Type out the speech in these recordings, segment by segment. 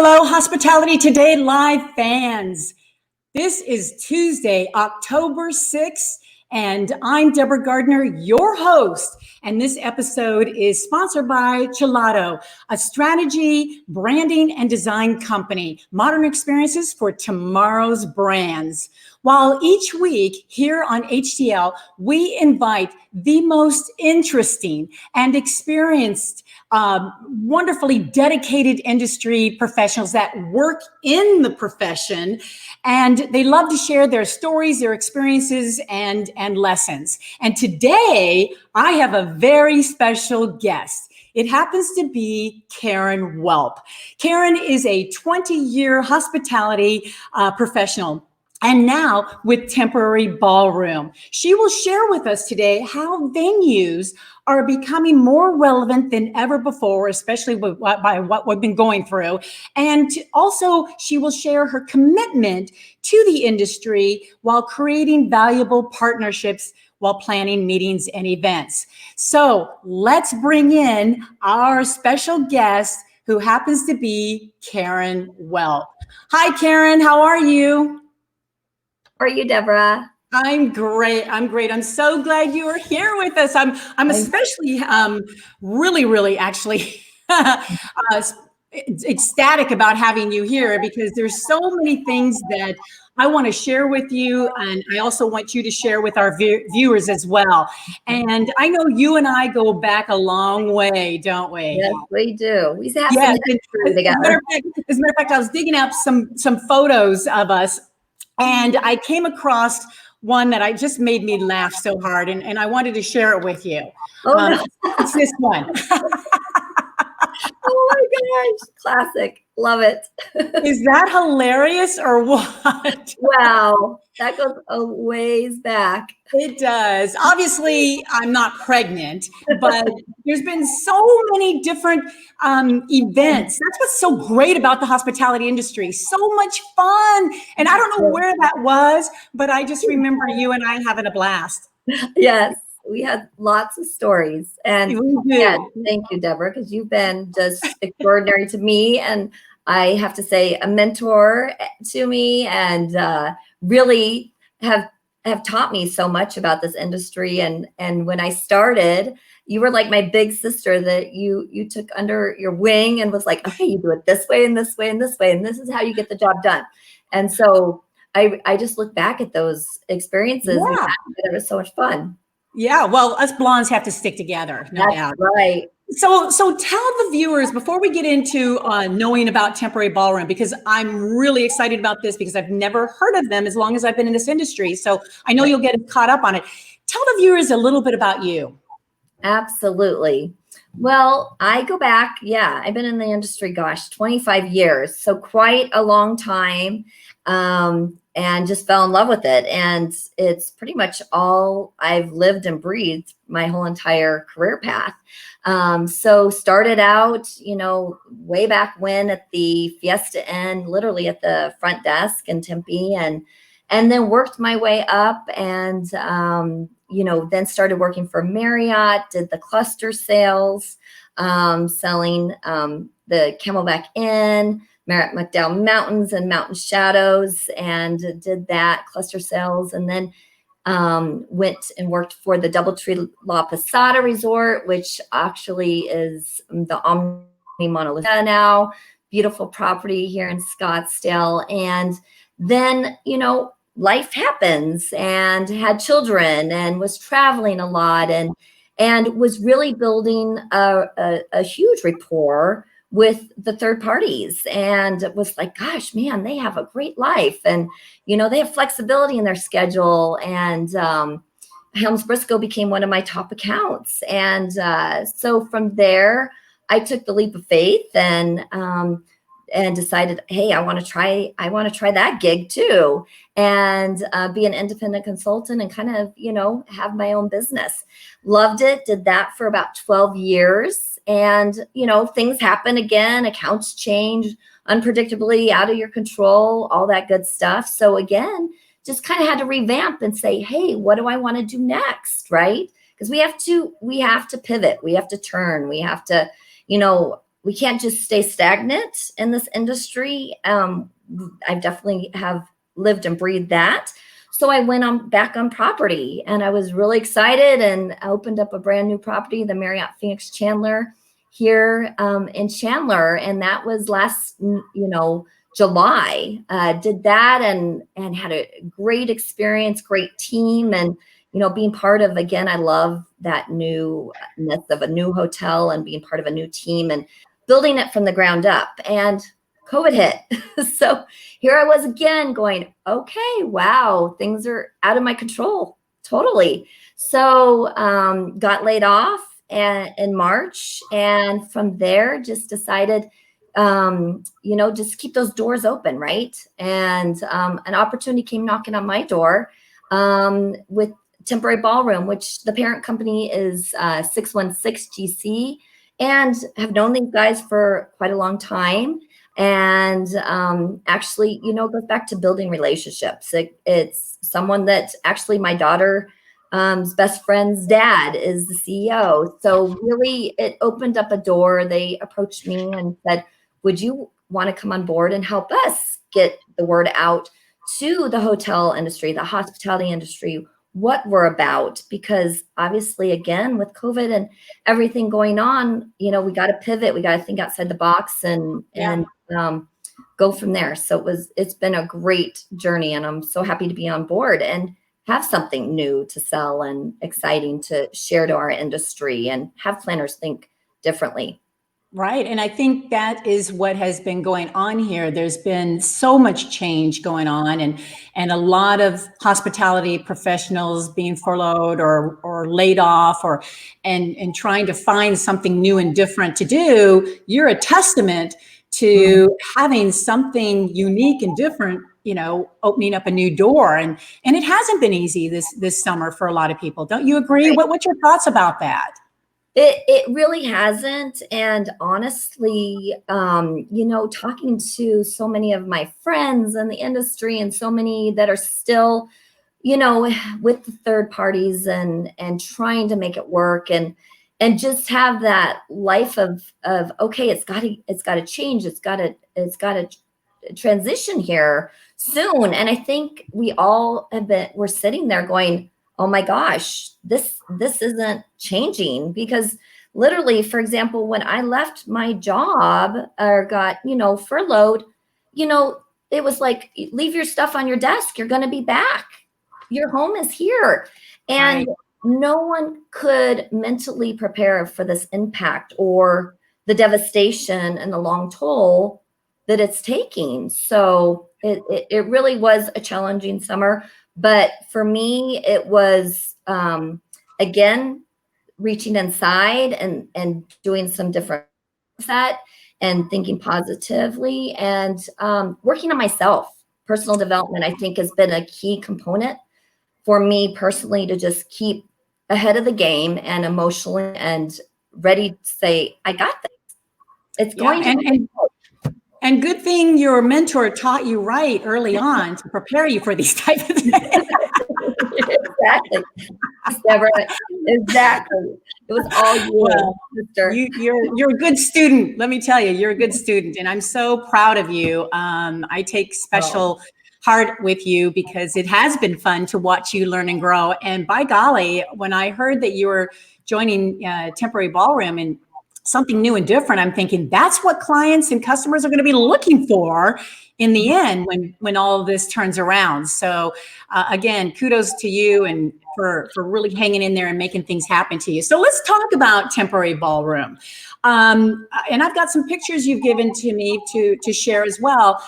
Hello, Hospitality Today Live fans. This is Tuesday, October 6th, and I'm Deborah Gardner, your host. And this episode is sponsored by Gelato, a strategy, branding, and design company. Modern experiences for tomorrow's brands. While each week here on HTL, we invite the most interesting and experienced, wonderfully dedicated industry professionals that work in the profession, and they love to share their stories, their experiences, and lessons. And today, I have a very special guest. It happens to be Karyn Welp. Karyn is a 20-year hospitality professional, and now with Temporary Ballroom. She will share with us today how venues are becoming more relevant than ever before, especially by what we've been going through. And also, she will share her commitment to the industry while creating valuable partnerships while planning meetings and events. So let's bring in our special guest, who happens to be Karyn Welp. Hi, Karyn. How are you? How are you, Deborah? I'm great. I'm so glad you are here with us. I'm especially really actually ecstatic about having you here, because there's so many things that I want to share with you, and I also want you to share with our viewers as well. And I know you and I go back a long way, don't we? Yes, we do. We have some history together. As a matter of fact, I was digging up some photos of us, and I came across one that just made me laugh so hard, and I wanted to share it with you. No. It's this one. Oh my gosh, classic. Love it. Is that hilarious or what? Wow, that goes a ways back. It does. Obviously, I'm not pregnant, but there's been so many different events. That's what's so great about the hospitality industry. So much fun. And I don't know where that was, but I just remember you and I having a blast. Yes, we had lots of stories. And yeah, thank you, Deborah, because you've been just extraordinary to me. And I have to say, a mentor to me, and really have taught me so much about this industry. And when I started, you were like my big sister that you took under your wing and was like, okay, you do it this way and this way and this way, and this is how you get the job done. And so I just look back at those experiences, and it was so much fun. Yeah, well, us blondes have to stick together, no doubt. Right. So tell the viewers, before we get into knowing about Temporary Ballroom, because I'm really excited about this, because I've never heard of them as long as I've been in this industry. So I know you'll get caught up on it. Tell the viewers a little bit about you. Absolutely. Well, I go back. Yeah, I've been in the industry, 25 years. So quite a long time. And just fell in love with it. And it's pretty much all I've lived and breathed my whole entire career path. So started out, way back when at the Fiesta Inn, literally at the front desk in Tempe, and then worked my way up, and, then started working for Marriott, did the cluster sales, selling the Camelback Inn, Marriott McDowell Mountains and Mountain Shadows, and did that cluster sales, and then went and worked for the Doubletree La Posada Resort, which actually is the Omni Mauna Loa now, beautiful property here in Scottsdale. And then, life happens, and had children, and was traveling a lot, and was really building a huge rapport with the third parties, and it was like, gosh, man, they have a great life, and they have flexibility in their schedule. And Helms Briscoe became one of my top accounts, and so from there I took the leap of faith and decided, hey, I want to try that gig too, and be an independent consultant, and kind of have my own business. Loved it. Did that for about 12 years. And, things happen again, accounts change unpredictably, out of your control, all that good stuff. So again, just kind of had to revamp and say, hey, what do I want to do next? Right. Because we have to pivot. We have to turn. We have to, we can't just stay stagnant in this industry. I definitely have lived and breathed that. So I went back on property, and I was really excited, and I opened up a brand new property, the Marriott Phoenix Chandler here in Chandler. And that was last, July. Did that and had a great experience, great team. And, being part of, again, I love that newness of a new hotel and being part of a new team and building it from the ground up. And COVID hit. So here I was again going, okay, wow, things are out of my control. Totally. So got laid off in March. And from there, just decided, just keep those doors open, right? And an opportunity came knocking on my door with Temporary Ballroom, which the parent company is 616 GC, and have known these guys for quite a long time. And actually, goes back to building relationships. It's someone that actually my daughter's best friend's dad is the CEO. So really, it opened up a door. They approached me and said, would you want to come on board and help us get the word out to the hotel industry, the hospitality industry, what we're about? Because obviously, again, with COVID and everything going on, we got to pivot. We got to think outside the box and go from there. So it's been a great journey, and I'm so happy to be on board and have something new to sell and exciting to share to our industry and have planners think differently. Right. And I think that is what has been going on here. There's been so much change going on, and a lot of hospitality professionals being furloughed or laid off and trying to find something new and different to do. You're a testament to having something unique and different, opening up a new door. And it hasn't been easy this summer for a lot of people. Don't you agree? Right. What's your thoughts about that? It really hasn't. And honestly, talking to so many of my friends in the industry and so many that are still, with the third parties and trying to make it work and just have that life of okay, it's got to change. It's got to transition here soon. And I think we all we're sitting there going, oh my gosh, this isn't changing. Because literally, for example, when I left my job or got, furloughed, it was like, leave your stuff on your desk. You're going to be back. Your home is here. And Right. No one could mentally prepare for this impact or the devastation and the long toll that it's taking. So it really was a challenging summer. But for me, it was, again, reaching inside and doing some different set and thinking positively and working on myself. Personal development, I think, has been a key component for me personally to just keep ahead of the game and emotionally and ready to say, I got this. It's going to And good thing your mentor taught you right early on to prepare you for these type of things. Exactly. Deborah, exactly. It was all you, Well, sister. you're a good student. Let me tell you, you're a good student, and I'm so proud of you. I take special heart with you because it has been fun to watch you learn and grow. And by golly, when I heard that you were joining Temporary Ballroom and something new and different, I'm thinking that's what clients and customers are going to be looking for in the end when all of this turns around. So again, kudos to you and for really hanging in there and making things happen to you. So let's talk about Temporary Ballroom. And I've got some pictures you've given to me to share as well.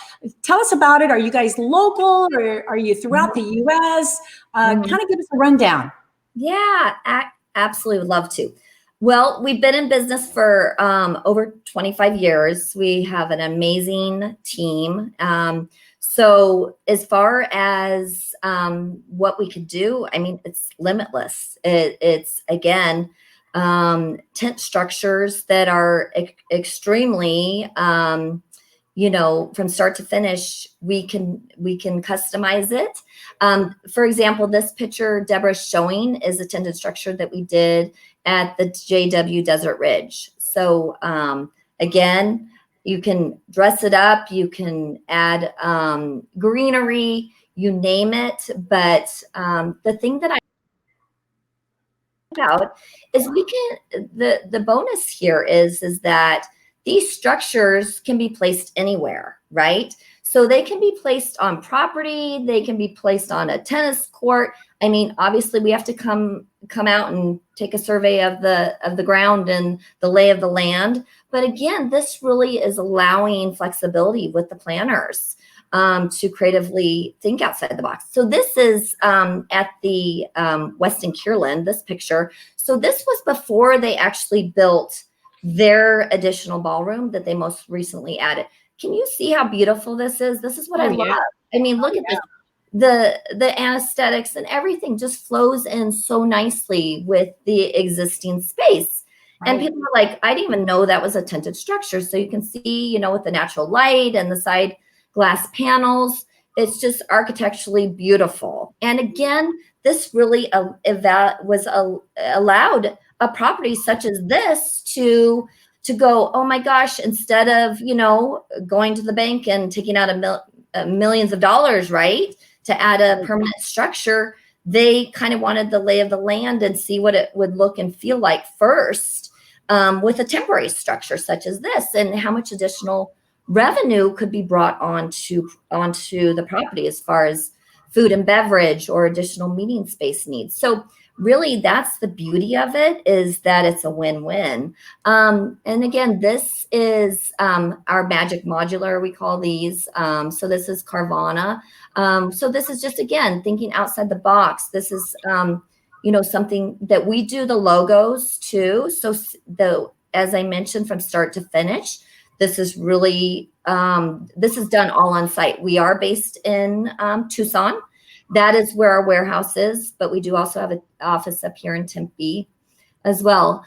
Tell us about it. Are you guys local or are you throughout the US? Kind of give us a rundown. Yeah, absolutely would love to. Well, we've been in business for over 25 years. We have an amazing team. So as far as what we could do, I mean, it's limitless. It's again, tent structures that are extremely, from start to finish, we can customize it. For example, this picture Deborah's showing is a tented structure that we did at the JW Desert Ridge. So Again, you can dress it up, you can add greenery, you name it. But the thing that I about is we can the bonus here is that these structures can be placed anywhere, right? So they can be placed on property, they can be placed on a tennis court. I mean, obviously we have to come out and take a survey of the ground and the lay of the land. But again, this really is allowing flexibility with the planners to creatively think outside the box. So this is at the Westin Kierland, this picture. So this was before they actually built their additional ballroom that they most recently added. Can you see how beautiful this is? This is what I love. I mean, look at this. The anesthetics and everything just flows in so nicely with the existing space. And people are like, I didn't even know that was a tinted structure. So you can see, you know, with the natural light and the side glass panels, it's just architecturally beautiful. And again, this really allowed a property such as this to go, oh my gosh, instead of, you know, going to the bank and taking out millions of dollars, right, to add a permanent structure, they kind of wanted the lay of the land and see what it would look and feel like first with a temporary structure such as this, and how much additional revenue could be brought onto the property as far as food and beverage or additional meeting space needs. So really, that's the beauty of it, is that it's a win-win. And again, this is our magic modular, we call these. So this is Carvana. So this is just, again, thinking outside the box. This is, you know, something that we do the logos too. So as I mentioned, from start to finish, this is really, this is done all on site. We are based in Tucson. That is where our warehouse is, but we do also have an office up here in Tempe as well.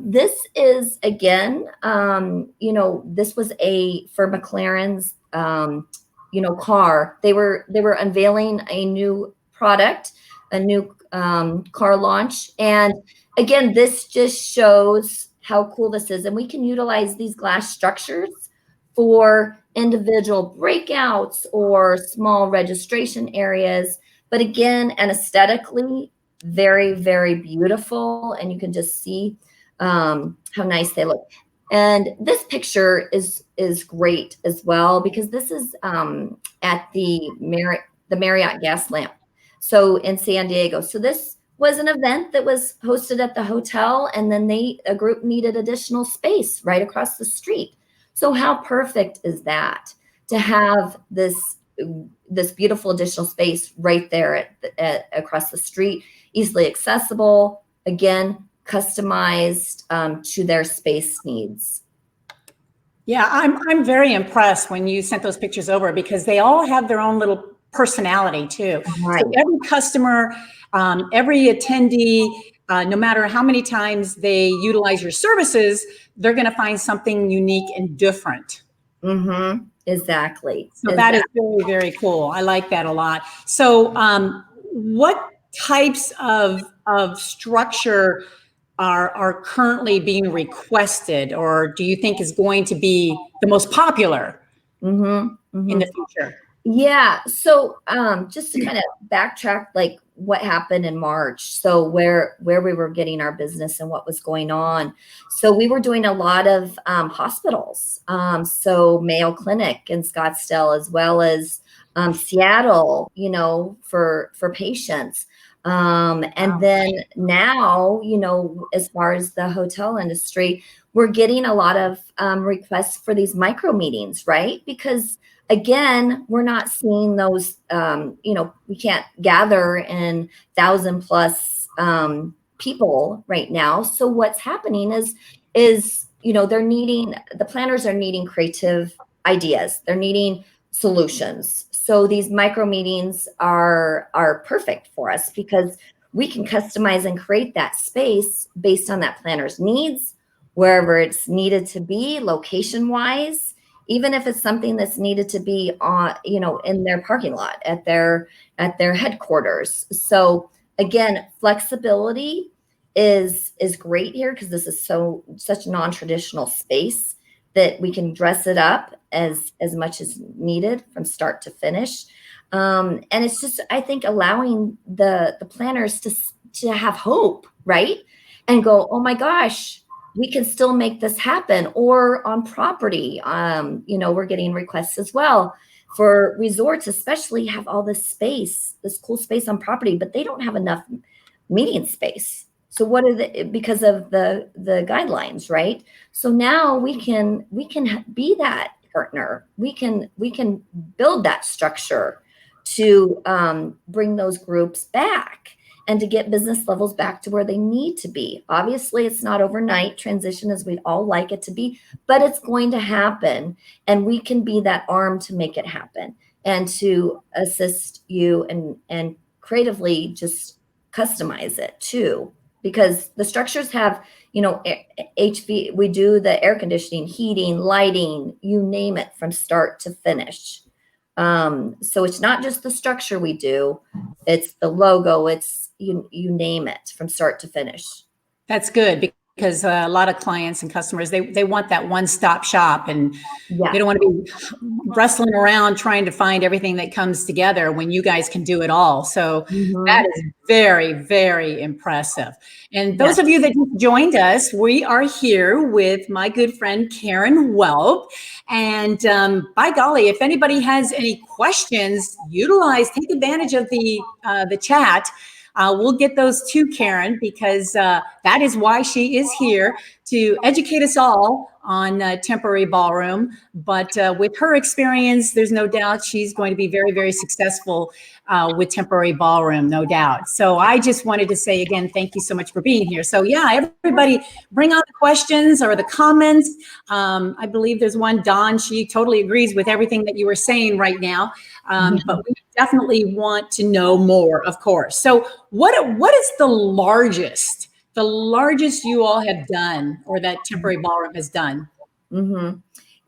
This is, again, you know, this was for McLaren's, you know, car. They were unveiling a new product, a new car launch. And again, this just shows how cool this is. And we can utilize these glass structures for individual breakouts or small registration areas. But again, and aesthetically, very, very beautiful. And you can just see how nice they look. And this picture is great as well, because this is at the Marriott Gas Lamp, so in San Diego. So this was an event that was hosted at the hotel, and then a group needed additional space right across the street. So how perfect is that, to have this beautiful additional space right there across the street, easily accessible, again, customized to their space needs. Yeah, I'm very impressed when you sent those pictures over, because they all have their own little personality too. Right. So every customer, every attendee, no matter how many times they utilize your services, they're going to find something unique and different. Mm-hmm. Exactly. So that is very, very cool. I like that a lot. So what types of structure are currently being requested, or do you think is going to be the most popular in the future? Yeah. So just to kind of backtrack, like what happened in March. So where we were getting our business and what was going on. So we were doing a lot of hospitals. So Mayo Clinic in Scottsdale, as well as Seattle, you know, for patients. And then now, you know, as far as the hotel industry, we're getting a lot of requests for these micro meetings, right? Because again, we're not seeing those, you know, we can't gather in 1,000+ people right now. So what's happening is, you know, the planners are needing creative ideas. They're needing solutions. So these micro meetings are perfect for us, because we can customize and create that space based on that planner's needs, wherever it's needed to be, location wise, even if it's something that's needed to be on, you know, in their parking lot at their headquarters. So again, flexibility is great here, because this is such non-traditional space that we can dress it up as much as needed from start to finish. And it's just, I think, allowing the planners to have hope, right? And go, oh my gosh, we can still make this happen. Or on property, we're getting requests as well for resorts, especially, have all this space, this cool space on property, but they don't have enough meeting space. So what are because of the guidelines, right? So now we can be that partner. We can build that structure to bring those groups back and to get business levels back to where they need to be. Obviously, it's not overnight transition as we'd all like it to be, but it's going to happen, and we can be that arm to make it happen and to assist you and creatively just customize it too. Because the structures have, HV, we do the air conditioning, heating, lighting, you name it, from start to finish. So it's not just the structure we do, it's the logo, it's you name it, from start to finish. That's good, because a lot of clients and customers, they want that one-stop shop, and they don't want to be wrestling around trying to find everything that comes together when you guys can do it all. So that is very, very impressive. And those of you that just joined us, we are here with my good friend Karyn Welp. And by golly, if anybody has any questions, take advantage of the chat. We'll get those to Karyn, because that is why she is here, to educate us all on Temporary Ballroom. But with her experience, there's no doubt she's going to be very, very successful with Temporary Ballroom, no doubt. So I just wanted to say again, thank you so much for being here. So yeah, everybody bring on the questions or the comments. I believe there's one, Dawn, she totally agrees with everything that you were saying right now. But we definitely want to know more, of course. So what is the largest you all have done, or that Temporary Ballroom has done?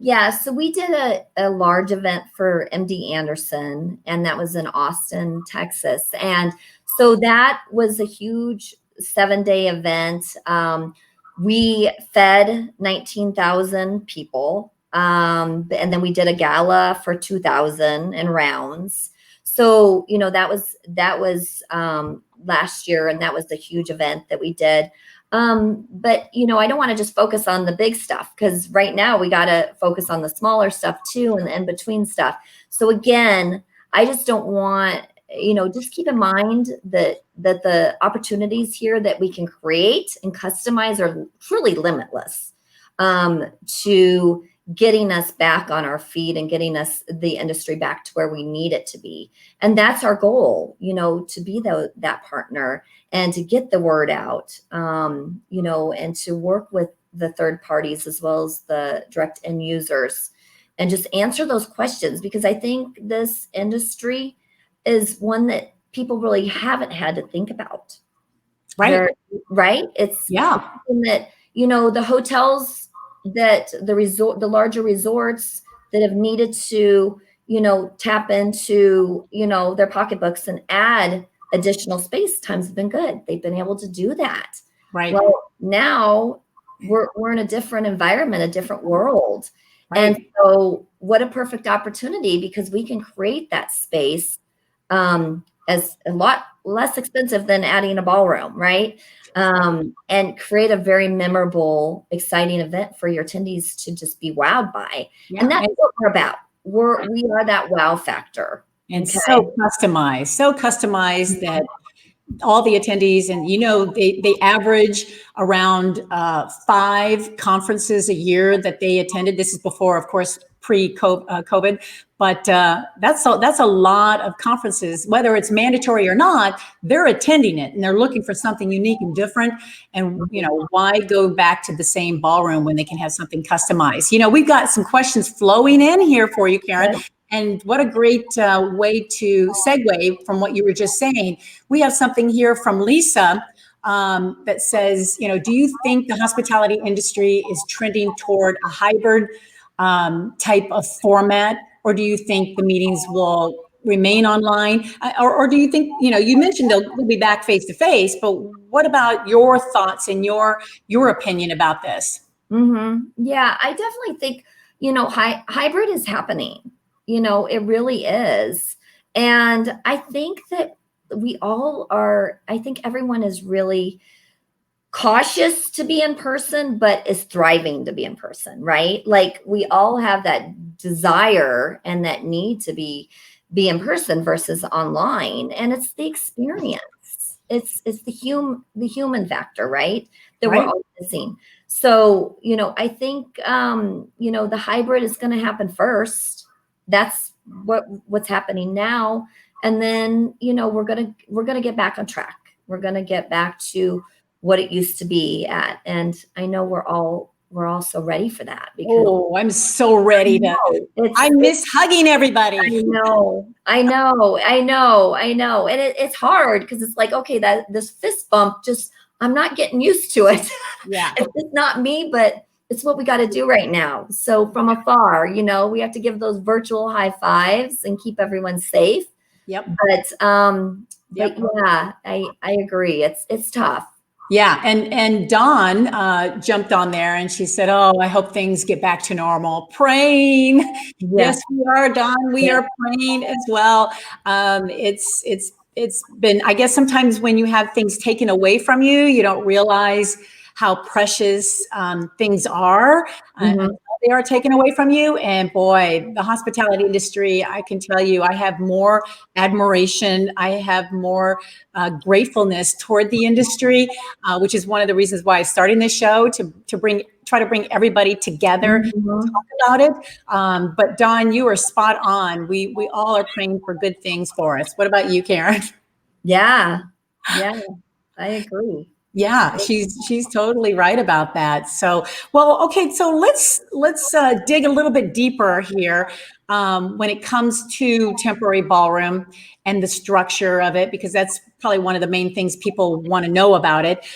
Yeah, so we did a large event for MD Anderson, and that was in Austin, Texas. And so that was a huge 7-day event. We fed 19,000 people. And then we did a gala for 2,000 in rounds. So, that was last year, and that was the huge event that we did. But, I don't want to just focus on the big stuff, because right now we got to focus on the smaller stuff too, and the in-between stuff. So again, I just don't want, just keep in mind that the opportunities here that we can create and customize are truly limitless, to getting us back on our feet and getting us, the industry, back to where we need it to be. And that's our goal, to be that partner and to get the word out, and to work with the third parties as well as the direct end users, and just answer those questions, because I think this industry is one that people really haven't had to think about. Right. Right. It's something that, the hotels, that the larger resorts that have needed to, tap into, their pocketbooks and add additional space, times have been good. They've been able to do that. Right. Well, now we're in a different environment, a different world. Right. And so what a perfect opportunity, because we can create that space as a lot less expensive than adding a ballroom, right? And create a very memorable, exciting event for your attendees to just be wowed by. Yeah. And that's what we're about. We are that wow factor. And so customized that all the attendees, and they average around 5 conferences a year that they attended. This is before, of course, pre-COVID, but that's a lot of conferences. Whether it's mandatory or not, they're attending it, and they're looking for something unique and different. And why go back to the same ballroom when they can have something customized? We've got some questions flowing in here for you, Karyn. And what a great way to segue from what you were just saying. We have something here from Lisa that says, do you think the hospitality industry is trending toward a hybrid type of format, or do you think the meetings will remain online, or do you think, you mentioned they'll be back face to face, but what about your thoughts and your opinion about this? Yeah, I definitely think, hybrid is happening. It really is. And I think that I think everyone is really cautious to be in person, but is thriving to be in person, right? Like we all have that desire and that need to be in person versus online. And it's the experience. It's the human factor, right? That we're Right. all missing. So, I think the hybrid is going to happen first. That's what's happening now. And then, we're gonna get back on track. We're gonna get back to what it used to be at. And I know we're all so ready for that because Oh, I'm so ready to. I it's miss hugging I everybody. know, I know, I know, I know. And it's hard because it's like, okay, that this fist bump just I'm not getting used to it. Yeah. It's just not me, but it's what we got to do right now. So from afar, we have to give those virtual high fives and keep everyone safe. Yep. But Yep. yeah, I agree. It's tough. Yeah, and Dawn jumped on there and she said, "Oh, I hope things get back to normal." Praying, Yeah. yes, we are, Dawn. We Yeah. are praying as well. It's been. I guess sometimes when you have things taken away from you, you don't realize how precious things are Mhm. until they are taken away from you. And boy, the hospitality industry, I can tell you, I have more admiration. I have more gratefulness toward the industry, which is one of the reasons why I started this show to try to bring everybody together, Mhm. talk about it. But Dawn, you are spot on. We all are praying for good things for us. What about you, Karen? Yeah. Yeah, I agree. Yeah, she's totally right about that. So, well, okay, so let's dig a little bit deeper here when it comes to temporary ballroom and the structure of it, because that's probably one of the main things people want to know about it.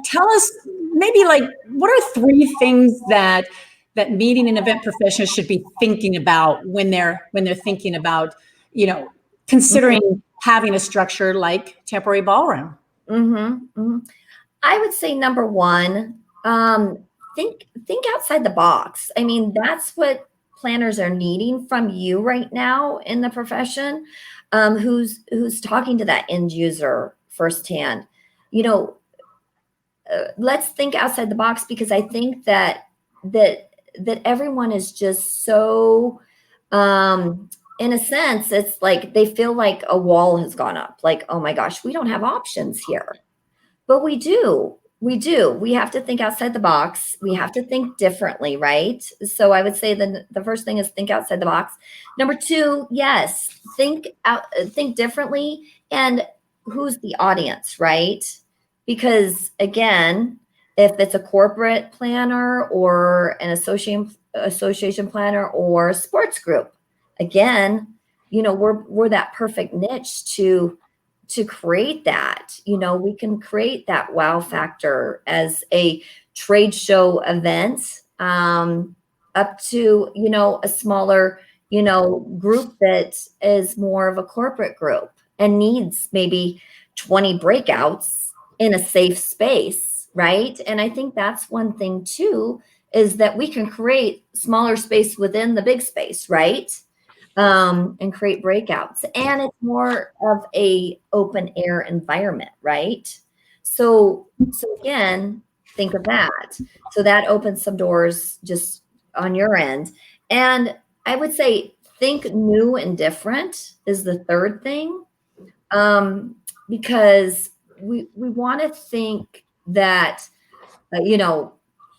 Tell us maybe like what are three things that meeting and event professionals should be thinking about when they're thinking about considering having a structure like temporary ballroom. Mhm. Mhm. I would say number one, think outside the box. I mean, that's what planners are needing from you right now in the profession. Who's talking to that end user firsthand. You know, let's think outside the box because I think that everyone is just so in a sense it's like they feel like a wall has gone up, like, oh my gosh, we don't have options here. But we have to think outside the box, we have to think differently, right? So I would say the first thing is think outside the box. Number two, yes, think differently. And who's the audience, right? Because again, if it's a corporate planner or an association planner or a sports group, again, we're that perfect niche to create that. We can create that wow factor as a trade show event, up to a smaller group that is more of a corporate group and needs maybe 20 breakouts in a safe space, right? And I think that's one thing too, is that we can create smaller space within the big space, right? And create breakouts. And it's more of a open air environment, right? So again, think of that. So that opens some doors just on your end. And I would say think new and different is the third thing. Because we want to think that you know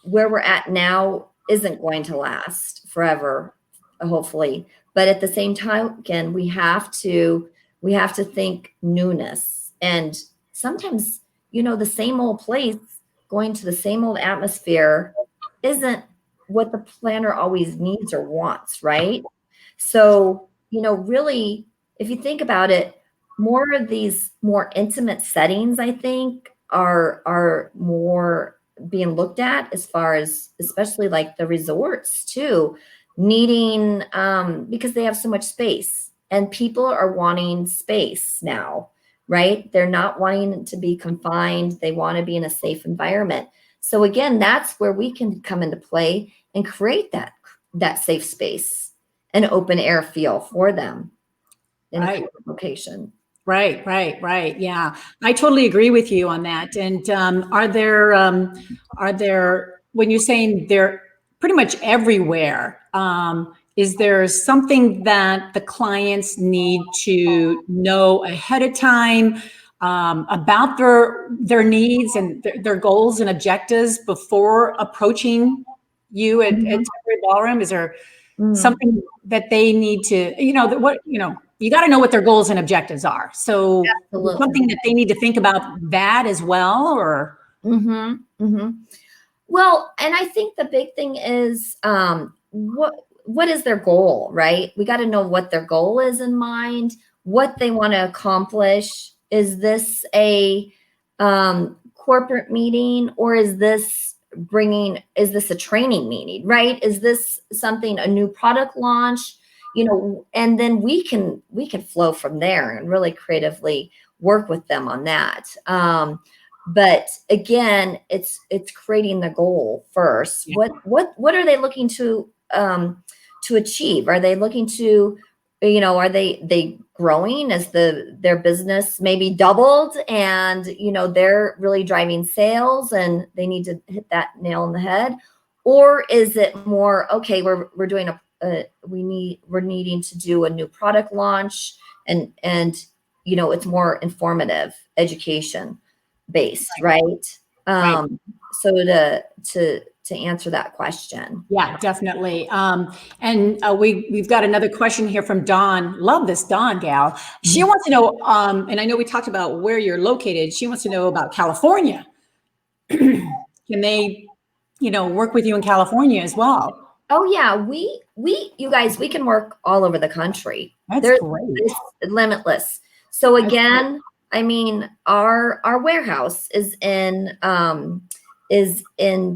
where we're at now isn't going to last forever, hopefully. But at the same time, again, we have to think newness. And sometimes the same old place, going to the same old atmosphere, isn't what the planner always needs or wants, right? So really, if you think about it, more of these more intimate settings, I think, are more being looked at, as far as especially like the resorts too, needing because they have so much space and people are wanting space now, right? They're not wanting to be confined, they want to be in a safe environment. So again, that's where we can come into play and create that safe space, an open air feel for them in a Right. corporate location. Right. Yeah, I totally agree with you on that. And are there, when you're saying they're pretty much everywhere, is there something that the clients need to know ahead of time about their needs and their goals and objectives before approaching you at Temporary Ballroom? Is there something that they need to, you got to know what their goals and objectives are. So something that they need to think about that as well, or. Well, and I think the big thing is what is their goal, right? We got to know what their goal is in mind, what they want to accomplish. Is this a corporate meeting, or is this a training meeting, right? Is this something, a new product launch? And then we can flow from there and really creatively work with them on that. But again, it's creating the goal first. Yeah. What are they looking to achieve? Are they looking to, are they growing as their business maybe doubled, and they're really driving sales and they need to hit that nail on the head? Or is it more, okay, we're doing we're needing to do a new product launch, and it's more informative education based, right? So to answer that question. Yeah, definitely. And we've got another question here from Dawn. Love this Dawn gal. She wants to know, and I know we talked about where you're located. She wants to know about California. Can they, work with you in California as well? Oh yeah, you guys, we can work all over the country. That's great. It's limitless. So again, I mean, our warehouse is in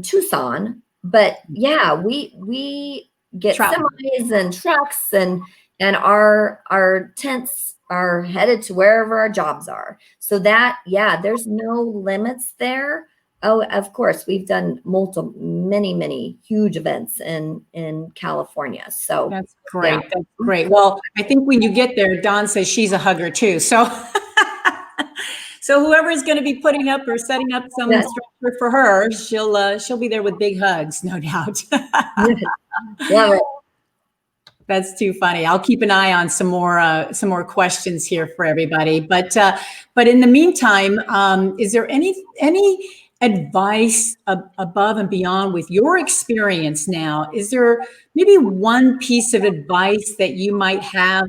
Tucson, but yeah, we get semis and trucks, and our tents are headed to wherever our jobs are. So that, yeah, there's no limits there. Oh, of course, we've done many huge events in California. So that's great. Yeah. That's great. Well, I think when you get there, Dawn says she's a hugger too. So, so whoever is going to be putting up or setting up some structure for her, she'll be there with big hugs, no doubt. Love it. That's too funny. I'll keep an eye on some more questions here for everybody. But in the meantime, is there any advice above and beyond with your experience now? Is there maybe one piece of advice that you might have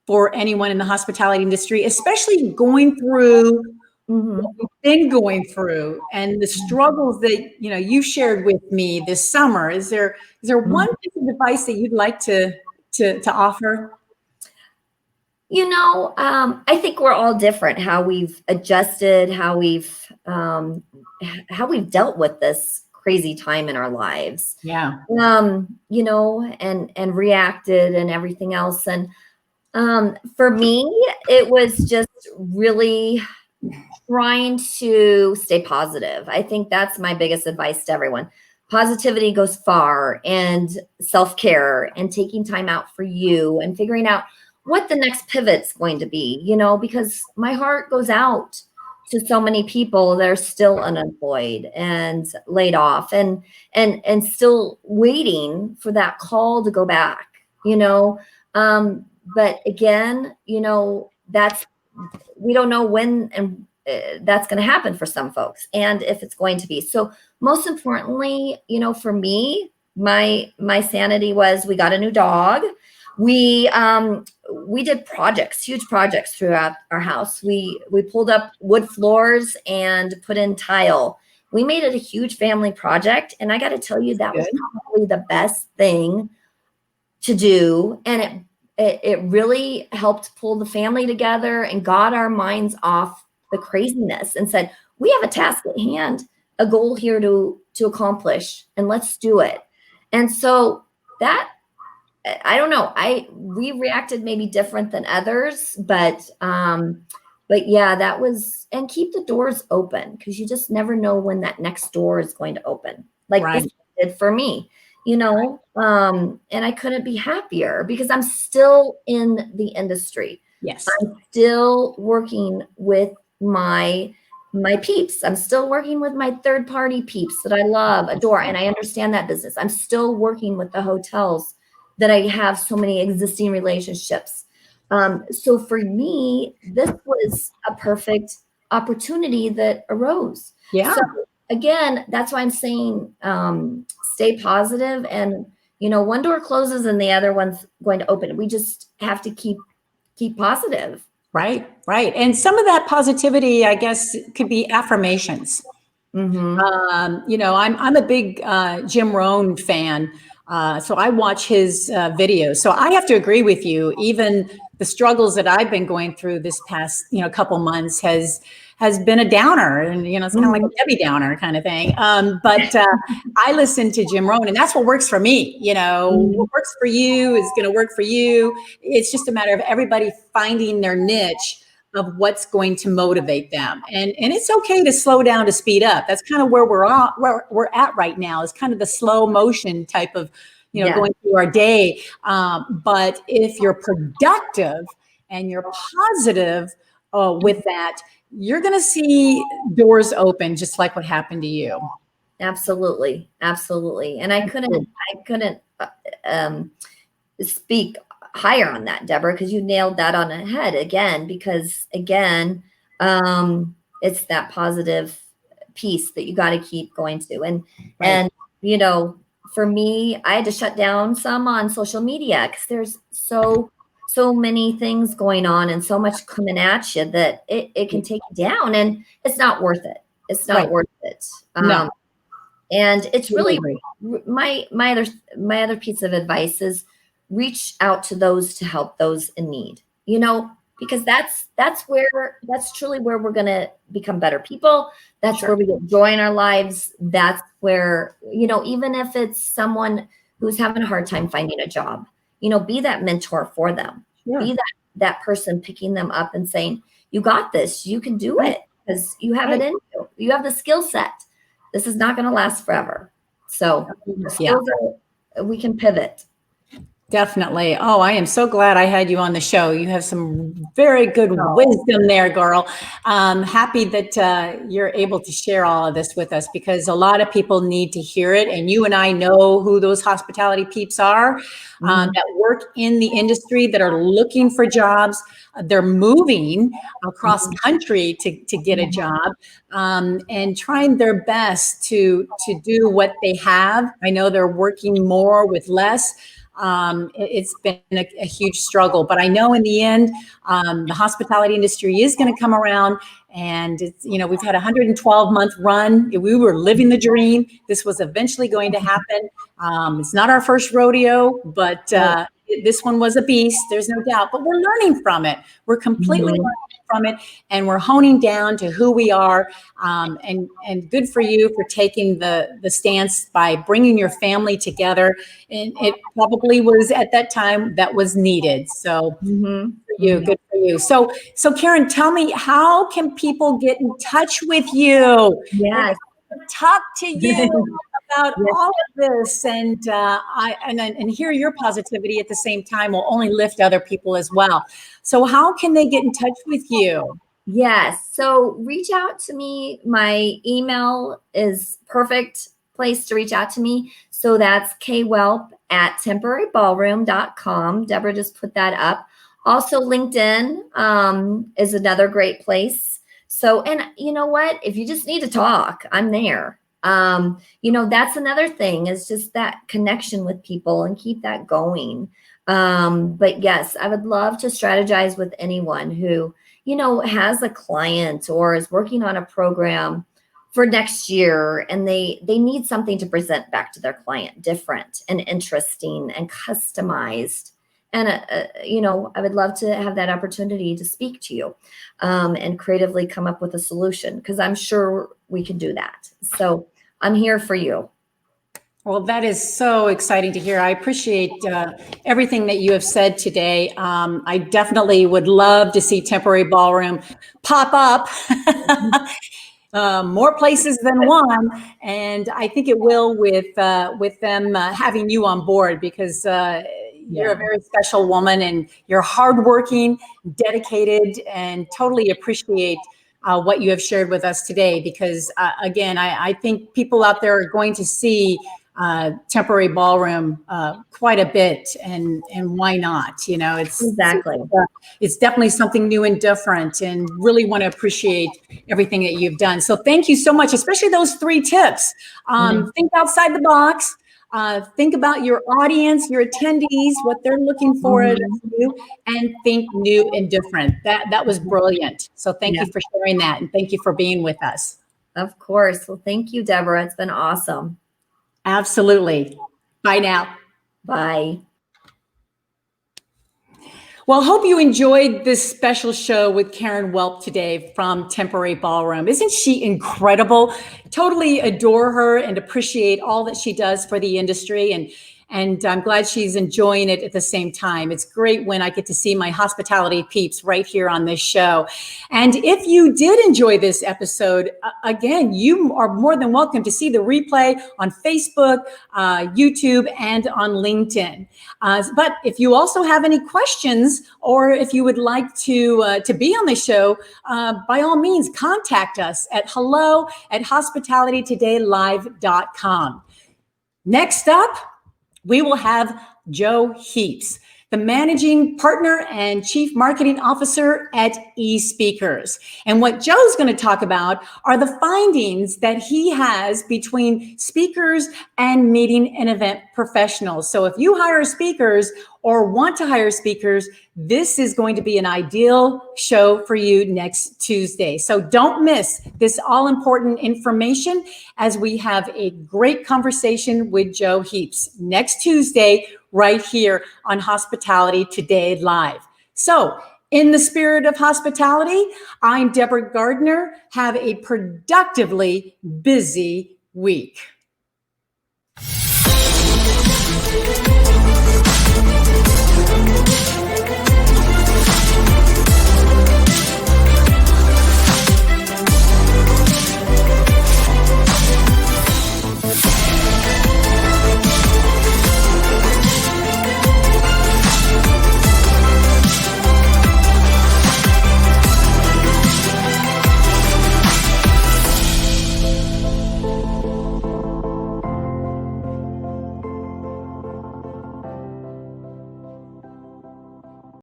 for anyone in the hospitality industry, especially going through what we've been going through and the struggles that you shared with me this summer? Is there one piece of advice that you'd like to offer? I think we're all different, how we've adjusted, how we've dealt with this crazy time in our lives. Yeah. And reacted and everything else. And for me, it was just really trying to stay positive. I think that's my biggest advice to everyone. Positivity goes far, and self-care and taking time out for you and figuring out what the next pivot's going to be, because my heart goes out to so many people that are still unemployed and laid off and still waiting for that call to go back, but again, we don't know when and that's going to happen for some folks, and if it's going to be. So most importantly, for me, my sanity was, we got a new dog. We did huge projects throughout our house. We pulled up wood floors and put in tile. We made it a huge family project, and I got to tell you, that was probably the best thing to do, and it really helped pull the family together and got our minds off the craziness and said, we have a task at hand, a goal here to accomplish, and let's do it. And so that, I don't know, we reacted maybe different than others, but But yeah, that was, and keep the doors open because you just never know when that next door is going to open. Like Right. this did for me, and I couldn't be happier because I'm still in the industry. Yes. I'm still working with my peeps. I'm still working with my third party peeps that I love, adore, and I understand that business. I'm still working with the hotels that I have so many existing relationships. So for me, this was a perfect opportunity that arose. Yeah. So again, that's why I'm saying stay positive, and one door closes and the other one's going to open. We just have to keep positive. Right. Right. And some of that positivity, I guess, could be affirmations. Mm-hmm. I'm a big Jim Rohn fan, so I watch his videos. So I have to agree with you. Even the struggles that I've been going through this past couple months has been a downer, and it's kind of like a Debbie Downer kind of thing. But I listen to Jim Rohn, and that's what works for me. What works for you is going to work for you. It's just a matter of everybody finding their niche of what's going to motivate them. And it's okay to slow down to speed up. That's kind of where we're at right now, is kind of the slow motion type of, Yeah. going through our day. But if you're productive and you're positive with that, you're going to see doors open, just like what happened to you. Absolutely. Absolutely. And I couldn't speak higher on that, Deborah, because you nailed that on the head again, because again, it's that positive piece that you got to keep going to. And for me, I had to shut down some on social media because there's so many things going on and so much coming at you that it can take you down, and it's not worth it. It's not worth it. No. And it's really Totally. my other piece of advice is reach out to those to help those in need, because that's truly where we're going to become better people. That's Sure. where we get joy in our lives. That's where, even if it's someone who's having a hard time finding a job, be that mentor for them. Sure. Be that person picking them up and saying, you got this, you can do Right. it because you have it in you. You have the skill set. This is not going to last forever. So we can pivot. Definitely. Oh, I am so glad I had you on the show. You have some very good wisdom there, girl. Happy that you're able to share all of this with us, because a lot of people need to hear it. And you and I know who those hospitality peeps are that work in the industry, that are looking for jobs. They're moving across country to get a job and trying their best to do what they have. I know they're working more with less. It's been a huge struggle, but I know in the end, the hospitality industry is going to come around, and it's, we've had a 112-month run. We were living the dream. This was eventually going to happen. It's not our first rodeo, but this one was a beast. There's no doubt, but we're learning from it. We're completely learning from it, and we're honing down to who we are. And good for you for taking the stance by bringing your family together. And it probably was at that time that was needed. So good for you. So Karyn, tell me, how can people get in touch with you? Yes. Talk to you about all of this, and and hear your positivity at the same time will only lift other people as well. So how can they get in touch with you? Yes. So reach out to me. My email is perfect place to reach out to me. So that's kwelp@temporaryballroom.com. Deborah just put that up. Also, LinkedIn is another great place. So, and you know what? If you just need to talk, I'm there. That's another thing, is just that connection with people and keep that going. But yes, I would love to strategize with anyone who, has a client or is working on a program for next year, and they need something to present back to their client, different and interesting and customized. And, I would love to have that opportunity to speak to you and creatively come up with a solution, because I'm sure we can do that. So I'm here for you. Well, that is so exciting to hear. I appreciate everything that you have said today. I definitely would love to see Temporary Ballroom pop up more places than one, and I think it will with them having you on board because you're a very special woman and you're hardworking, dedicated, and totally appreciate what you have shared with us today. Because again, I think people out there are going to see Temporary Ballroom quite a bit, and why not? You know, Exactly. it's definitely something new and different, and really want to appreciate everything that you've done. So thank you so much, especially those 3 tips. Think outside the box. Think about your audience, your attendees, what they're looking for out of you, and think new and different. That was brilliant. So thank you for sharing that, and thank you for being with us. Of course. Well, thank you, Deborah. It's been awesome. Absolutely. Bye now. Bye. Well, hope you enjoyed this special show with Karyn Welp today from Temporary Ballroom. Isn't she incredible? Totally adore her and appreciate all that she does for the industry. And I'm glad she's enjoying it at the same time. It's great when I get to see my hospitality peeps right here on this show. And if you did enjoy this episode, again, you are more than welcome to see the replay on Facebook, YouTube, and on LinkedIn. But if you also have any questions, or if you would like to be on the show, by all means, contact us at hello@hospitalitytodaylive.com. Next up, we will have Joe Heaps, the managing partner and chief marketing officer at eSpeakers. And what Joe's going to talk about are the findings that he has between speakers and meeting and event professionals. So if you hire speakers or want to hire speakers, this is going to be an ideal show for you next Tuesday. So don't miss this all-important information as we have a great conversation with Joe Heaps next Tuesday right here on Hospitality Today Live. So in the spirit of hospitality, I'm Deborah Gardner. Have a productively busy week.